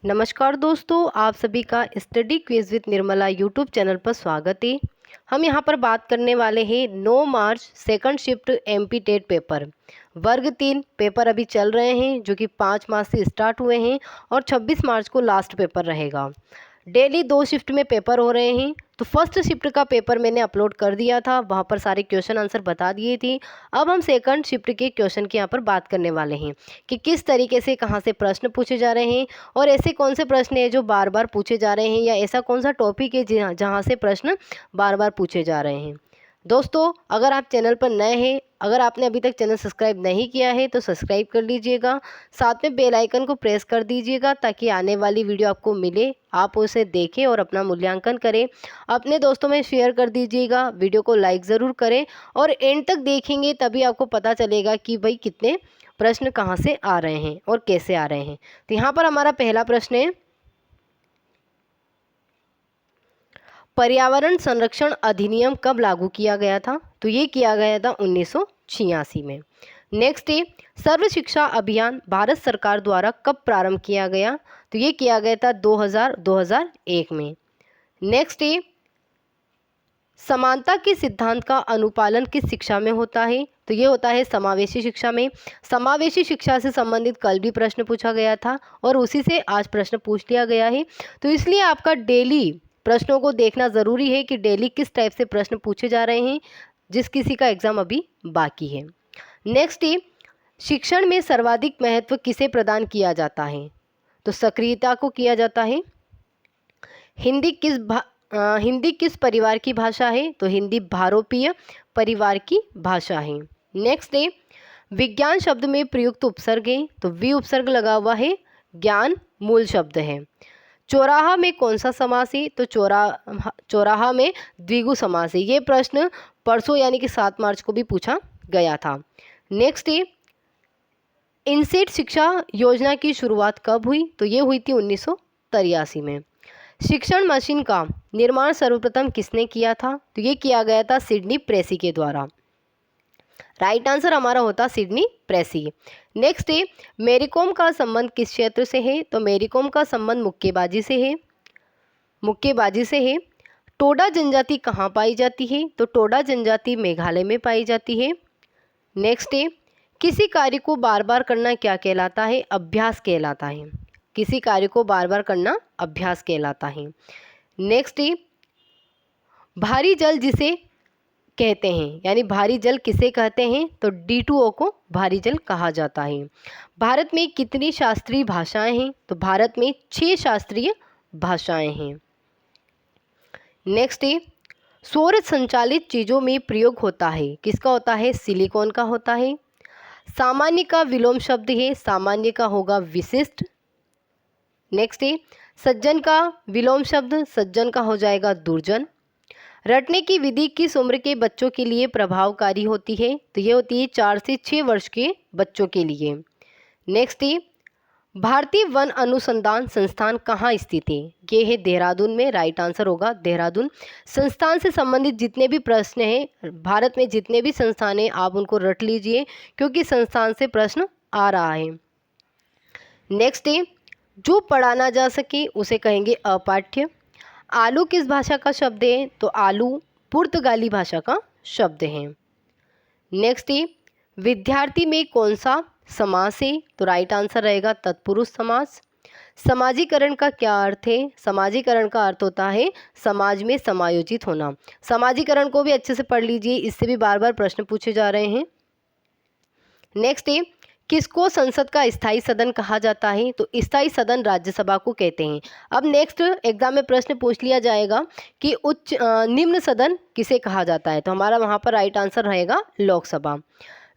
नमस्कार दोस्तों, आप सभी का study quiz with Nirmala YouTube channel पर स्वागत है। हम यहाँ पर बात करने वाले हैं 9 March second shift MP TET paper वर्ग 3 पेपर अभी चल रहे हैं, जो कि 5 मार्च से स्टार्ट हुए हैं और 26 मार्च को लास्ट पेपर रहेगा। डेली 2 शिफ्ट में पेपर हो रहे हैं। तो फर्स्ट शिफ्ट का पेपर मैंने अपलोड कर दिया था, वहाँ पर सारे क्वेश्चन आंसर बता दिए थे। अब हम सेकंड शिफ्ट के क्वेश्चन की यहाँ पर बात करने वाले हैं कि किस तरीके से कहाँ से प्रश्न पूछे जा रहे हैं और ऐसे कौन से प्रश्न हैं जो बार बार पूछे जा रहे हैं, या ऐसा कौन सा टॉपिक है जहाँ से प्रश्न बार बार पूछे जा रहे हैं। दोस्तों, अगर आप चैनल पर नए हैं, अगर आपने अभी तक चैनल सब्सक्राइब नहीं किया है तो सब्सक्राइब कर लीजिएगा। साथ में बेल आइकन को प्रेस कर दीजिएगा ताकि आने वाली वीडियो आपको मिले, आप उसे देखें और अपना मूल्यांकन करें। अपने दोस्तों में शेयर कर दीजिएगा, वीडियो को लाइक ज़रूर करें और एंड तक देखेंगे तभी आपको पता चलेगा कि भाई कितने प्रश्न कहाँ से आ रहे हैं और कैसे आ रहे हैं। तो यहाँ पर हमारा पहला प्रश्न है, पर्यावरण संरक्षण अधिनियम कब लागू किया गया था? तो ये किया गया था 1986 में। नेक्स्ट है, सर्व शिक्षा अभियान भारत सरकार द्वारा कब प्रारंभ किया गया? तो ये किया गया था 2001 में। नेक्स्ट है, समानता के सिद्धांत का अनुपालन किस शिक्षा में होता है? तो ये होता है समावेशी शिक्षा में। समावेशी शिक्षा से संबंधित कल भी प्रश्न पूछा गया था और उसी से आज प्रश्न पूछ लिया गया है। तो इसलिए आपका डेली प्रश्नों को देखना ज़रूरी है कि डेली किस टाइप से प्रश्न पूछे जा रहे हैं, जिस किसी का एग्ज़ाम अभी बाकी है। नेक्स्ट है, शिक्षण में सर्वाधिक महत्व किसे प्रदान किया जाता है? तो सक्रियता को किया जाता है। हिंदी किस परिवार की भाषा है? तो हिंदी भारोपीय परिवार की भाषा है। नेक्स्ट है, विज्ञान शब्द में प्रयुक्त उपसर्ग है? तो वि उपसर्ग लगा हुआ है, ज्ञान मूल शब्द है। चौराहा में कौन सा समास है? तो चौराहा में द्विगु समास है। ये प्रश्न परसों यानी कि 7 मार्च को भी पूछा गया था। नेक्स्ट है, इनसेट शिक्षा योजना की शुरुआत कब हुई? तो ये हुई थी 1983 में। शिक्षण मशीन का निर्माण सर्वप्रथम किसने किया था? तो ये किया गया था सिडनी प्रेसी के द्वारा। राइट आंसर हमारा होता सिडनी प्रेसी। नेक्स्ट है, मेरीकॉम का संबंध किस क्षेत्र से है? तो मेरीकॉम का संबंध मुक्केबाजी से है। मुक्केबाजी से है। टोडा जनजाति कहाँ पाई जाती है? तो टोडा जनजाति मेघालय में पाई जाती है। नेक्स्ट है, किसी कार्य को बार बार करना क्या कहलाता है? अभ्यास कहलाता है। किसी कार्य को बार बार करना अभ्यास कहलाता है। नेक्स्ट है, भारी जल जिसे कहते हैं, यानी भारी जल किसे कहते हैं? तो D2O को भारी जल कहा जाता है। भारत में कितनी शास्त्रीय भाषाएं हैं? तो भारत में 6 शास्त्रीय भाषाएं हैं। नेक्स्ट है, सौर संचालित चीज़ों में प्रयोग होता है, किसका होता है? सिलिकॉन का होता है। सामान्य का विलोम शब्द है, सामान्य का होगा विशिष्ट। नेक्स्ट है, सज्जन का विलोम शब्द, सज्जन का हो जाएगा दुर्जन। रटने की विधि किस उम्र के बच्चों के लिए प्रभावकारी होती है? तो ये होती है 4 से 6 वर्ष के बच्चों के लिए। नेक्स्ट है, भारतीय वन अनुसंधान संस्थान कहाँ स्थित है? ये है देहरादून में। राइट आंसर होगा देहरादून। संस्थान से संबंधित जितने भी प्रश्न हैं, भारत में जितने भी संस्थान हैं, आप उनको रट लीजिए क्योंकि संस्थान से प्रश्न आ रहा है। नेक्स्ट है, जो पढ़ा ना जा सके उसे कहेंगे अपाठ्य। आलू किस भाषा का शब्द है? तो आलू पुर्तगाली भाषा का शब्द है। नेक्स्ट है, विद्यार्थी में कौन सा समास है? तो राइट आंसर रहेगा तत्पुरुष समास। समाजीकरण का क्या अर्थ है? समाजीकरण का अर्थ होता है समाज में समायोजित होना। समाजीकरण को भी अच्छे से पढ़ लीजिए, इससे भी बार बार प्रश्न पूछे जा रहे हैं। नेक्स्ट है, किसको संसद का स्थायी सदन कहा जाता है? तो स्थायी सदन राज्यसभा को कहते हैं। अब नेक्स्ट एग्जाम में प्रश्न पूछ लिया जाएगा कि निम्न सदन किसे कहा जाता है? तो हमारा वहाँ पर राइट आंसर रहेगा लोकसभा।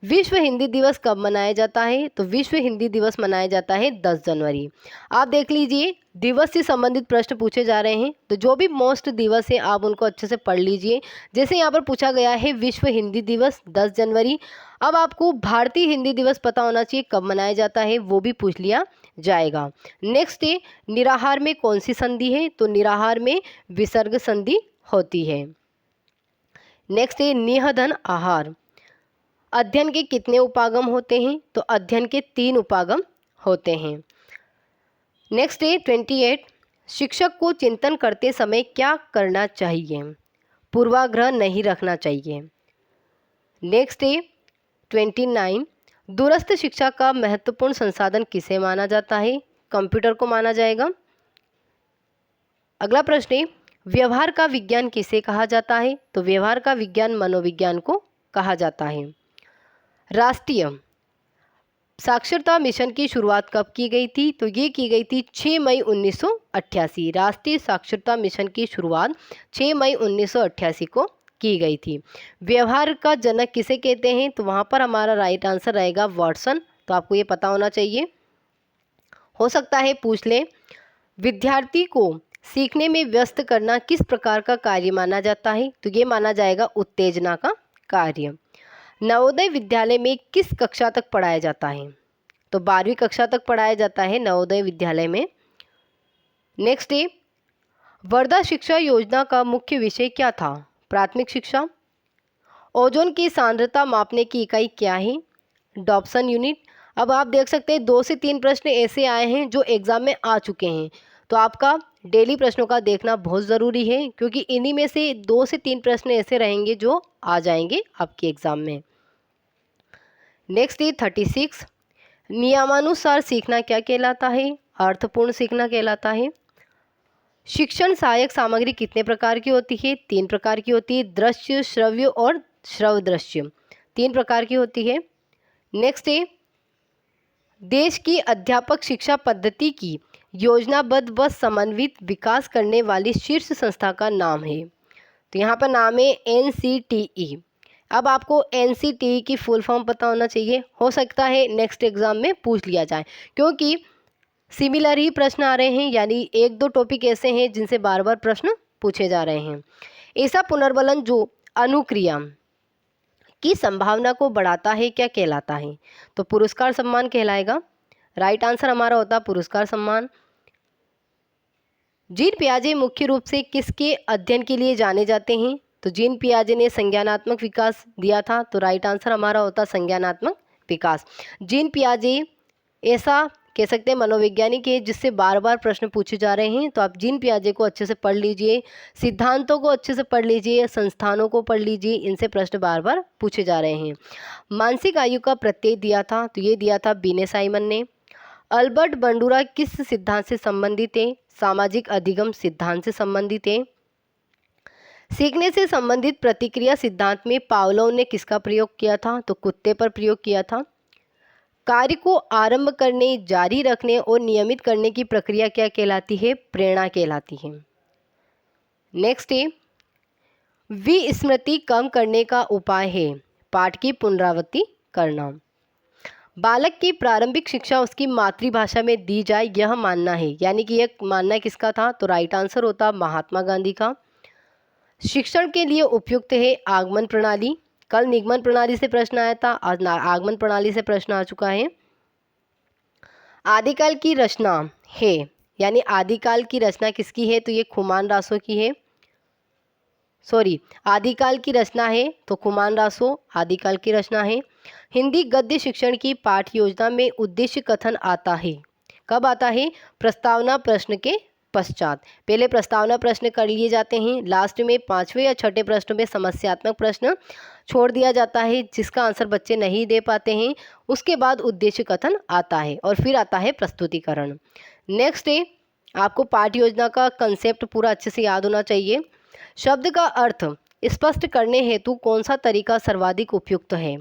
विश्व हिंदी दिवस कब मनाया जाता है? तो विश्व हिंदी दिवस मनाया जाता है 10 जनवरी। आप देख लीजिए, दिवस से संबंधित प्रश्न पूछे जा रहे हैं, तो जो भी मोस्ट दिवस है आप उनको अच्छे से पढ़ लीजिए। जैसे यहाँ पर पूछा गया है विश्व हिंदी दिवस 10 जनवरी। अब आपको भारतीय हिंदी दिवस पता होना चाहिए कब मनाया जाता है, वो भी पूछ लिया जाएगा। नेक्स्ट है, निराहार में कौन सी संधि है? तो निराहार में विसर्ग संधि होती है। नेक्स्ट है, निहधन आहार। अध्ययन के कितने उपागम होते हैं? तो अध्ययन के 3 उपागम होते हैं। नेक्स्ट है 28, शिक्षक को चिंतन करते समय क्या करना चाहिए? पूर्वाग्रह नहीं रखना चाहिए। नेक्स्ट है 29, दूरस्थ शिक्षा का महत्वपूर्ण संसाधन किसे माना जाता है? कंप्यूटर को माना जाएगा। अगला प्रश्न है, व्यवहार का विज्ञान किसे कहा जाता है? तो व्यवहार का विज्ञान मनोविज्ञान को कहा जाता है। राष्ट्रीय साक्षरता मिशन की शुरुआत कब की गई थी? तो ये की गई थी 6 मई 1988। राष्ट्रीय साक्षरता मिशन की शुरुआत 6 मई 1988 को की गई थी। व्यवहार का जनक किसे कहते हैं? तो वहाँ पर हमारा राइट आंसर रहेगा वाटसन। तो आपको ये पता होना चाहिए। हो सकता है पूछ लें, विद्यार्थी को सीखने में व्यस्त करना किस प्रकार का कार्य माना जाता है? तो ये माना जाएगा उत्तेजना का कार्य। नवोदय विद्यालय में किस कक्षा तक पढ़ाया जाता है? तो 12वीं कक्षा तक पढ़ाया जाता है नवोदय विद्यालय में। नेक्स्ट है, वर्धा शिक्षा योजना का मुख्य विषय क्या था? प्राथमिक शिक्षा। ओजोन की सांद्रता मापने की इकाई क्या है? Dobson unit. अब आप देख सकते हैं 2 से 3 प्रश्न ऐसे आए हैं जो एग्जाम में आ चुके हैं, तो आपका डेली प्रश्नों का देखना बहुत ज़रूरी है, क्योंकि इन्हीं में से 2 से 3 प्रश्न ऐसे रहेंगे जो आ जाएंगे आपके एग्ज़ाम में। नेक्स्ट है 36, नियमानुसार सीखना क्या कहलाता है? अर्थपूर्ण सीखना कहलाता है। शिक्षण सहायक सामग्री कितने प्रकार की होती है? 3 प्रकार की होती है, दृश्य, श्रव्य और श्रव दृश्य, 3 प्रकार की होती है। नेक्स्ट है, देश की अध्यापक शिक्षा पद्धति की योजनाबद्ध व समन्वित विकास करने वाली शीर्ष संस्था का नाम है। तो यहाँ पर नाम है NCTE। अब आपको NCTE की फुल फॉर्म पता होना चाहिए। हो सकता है नेक्स्ट एग्जाम में पूछ लिया जाए, क्योंकि सिमिलर ही प्रश्न आ रहे हैं, यानी 1-2 टॉपिक ऐसे हैं जिनसे बार बार प्रश्न पूछे जा रहे हैं। ऐसा पुनर्बलन जो अनुक्रिया की संभावना को बढ़ाता है क्या कहलाता है? तो पुरस्कार सम्मान कहलाएगा। राइट आंसर हमारा होता पुरस्कार सम्मान। जीन पियाजे मुख्य रूप से किसके अध्ययन के लिए जाने जाते हैं? तो जीन पियाजे ने संज्ञानात्मक विकास दिया था, तो राइट आंसर हमारा होता संज्ञानात्मक विकास। जीन पियाजे ऐसा कह सकते हैं मनोवैज्ञानिक है जिससे बार बार प्रश्न पूछे जा रहे हैं, तो आप जीन पियाजे को अच्छे से पढ़ लीजिए, सिद्धांतों को अच्छे से पढ़ लीजिए, संस्थानों को पढ़ लीजिए, इनसे प्रश्न बार बार पूछे जा रहे हैं। मानसिक आयु का प्रत्यय दिया था, तो ये दिया था बीने साइमन ने। अल्बर्ट बंडूरा किस सिद्धांत से संबंधित है? सामाजिक अधिगम सिद्धांत से संबंधित है। सीखने से संबंधित प्रतिक्रिया सिद्धांत में पावलोव ने किसका प्रयोग किया था? तो कुत्ते पर प्रयोग किया था। कार्य को आरंभ करने, जारी रखने और नियमित करने की प्रक्रिया क्या कहलाती है? प्रेरणा कहलाती है। नेक्स्ट है, विस्मृति कम करने का उपाय है पाठ की पुनरावृत्ति करना। बालक की प्रारंभिक शिक्षा उसकी मातृभाषा में दी जाए यह मानना है, यानी कि यह मानना किसका था? तो राइट आंसर होता महात्मा गांधी का। शिक्षण के लिए उपयुक्त है आगमन प्रणाली। कल निगमन प्रणाली से प्रश्न आया था, आज आगमन प्रणाली से प्रश्न आ चुका है। आदिकाल की रचना है, यानी आदिकाल की रचना किसकी है? तो ये खुमान रासो की है। सॉरी, आदिकाल की रचना है तो खुमान रासो आदिकाल की रचना है। हिंदी गद्य शिक्षण की पाठ योजना में उद्देश्य कथन आता है, कब आता है? प्रस्तावना प्रश्न के पश्चात। पहले प्रस्तावना प्रश्न कर लिए जाते हैं, लास्ट में 5वें या 6ठे प्रश्न में समस्यात्मक प्रश्न छोड़ दिया जाता है, जिसका आंसर बच्चे नहीं दे पाते हैं। उसके बाद उद्देश्य कथन आता है और फिर आता है प्रस्तुतिकरण। नेक्स्ट है, आपको पाठ योजना का कंसेप्ट पूरा अच्छे से याद होना चाहिए। शब्द का अर्थ स्पष्ट करने हेतु कौन सा तरीका सर्वाधिक उपयुक्त है?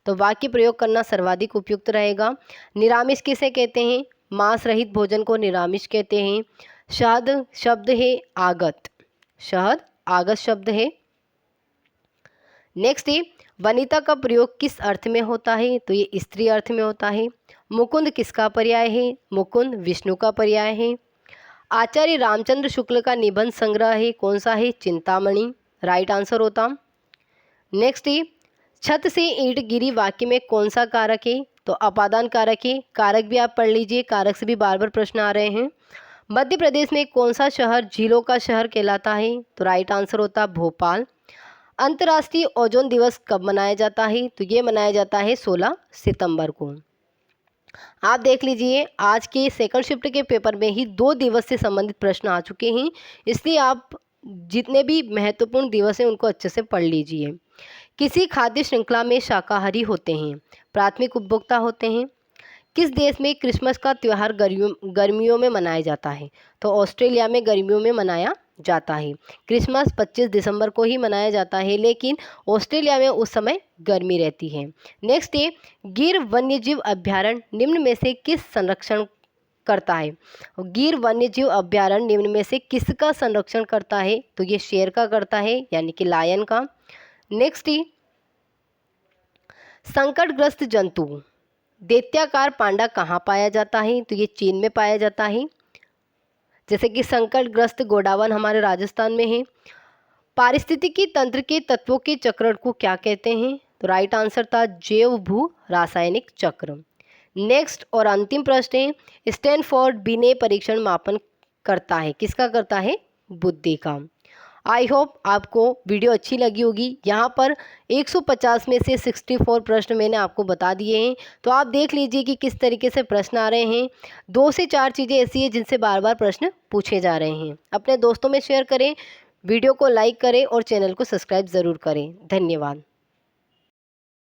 तो वाक्य प्रयोग करना सर्वाधिक उपयुक्त रहेगा। निरामिष किसे कहते हैं? मांस रहित भोजन को निरामिष कहते हैं। शहद शब्द है आगत, शहद आगत शब्द है। नेक्स्ट है, वनिता का प्रयोग किस अर्थ में होता है? तो ये स्त्री अर्थ में होता है। मुकुंद किसका पर्याय है? मुकुंद विष्णु का पर्याय है। आचार्य रामचंद्र शुक्ल का निबंध संग्रह है, कौन सा है? चिंतामणि, राइट आंसर होता। नेक्स्ट है, छत से ईंट गिरी वाक्य में कौन सा कारक है? तो अपादान कारक है। कारक भी आप पढ़ लीजिए, कारक से भी बार बार प्रश्न आ रहे हैं। मध्य प्रदेश में कौन सा शहर झीलों का शहर कहलाता है? तो राइट आंसर होता भोपाल। अंतर्राष्ट्रीय ओजोन दिवस कब मनाया जाता है? तो ये मनाया जाता है 16 सितंबर को। आप देख लीजिए, आज के सेकंड शिफ्ट के पेपर में ही 2 दिवस से संबंधित प्रश्न आ चुके हैं, इसलिए आप जितने भी महत्वपूर्ण दिवस हैं उनको अच्छे से पढ़ लीजिए। किसी खाद्य श्रृंखला में शाकाहारी होते हैं, प्राथमिक उपभोक्ता होते हैं। किस देश में क्रिसमस का त्यौहार गर्मियों में मनाया जाता है? तो ऑस्ट्रेलिया में गर्मियों में मनाया जाता है। क्रिसमस 25 दिसंबर को ही मनाया जाता है, लेकिन ऑस्ट्रेलिया में उस समय गर्मी रहती है। नेक्स्ट है, गिर वन्यजीव अभ्यारण्य निम्न में से किस संरक्षण करता है? गिर वन्यजीव अभ्यारण्य निम्न में से किसका संरक्षण करता है? तो ये शेर का करता है, यानी कि लायन का। नेक्स्ट है, संकटग्रस्त जंतु दैत्याकार पांडा कहाँ पाया जाता है? तो ये चीन में पाया जाता है। जैसे कि संकटग्रस्त गोडावन हमारे राजस्थान में है। पारिस्थितिकी तंत्र के तत्वों के चक्रण को क्या कहते हैं? तो राइट आंसर था जैव भू रासायनिक चक्र। नेक्स्ट और अंतिम प्रश्न है, स्टैनफोर्ड बिने परीक्षण मापन करता है, किसका करता है? बुद्धि का। आई होप आपको वीडियो अच्छी लगी होगी। यहाँ पर 150 में से 64 प्रश्न मैंने आपको बता दिए हैं, तो आप देख लीजिए कि किस तरीके से प्रश्न आ रहे हैं। 2 से 4 चीज़ें ऐसी हैं जिनसे बार बार प्रश्न पूछे जा रहे हैं। अपने दोस्तों में शेयर करें, वीडियो को लाइक करें और चैनल को सब्सक्राइब ज़रूर करें। धन्यवाद।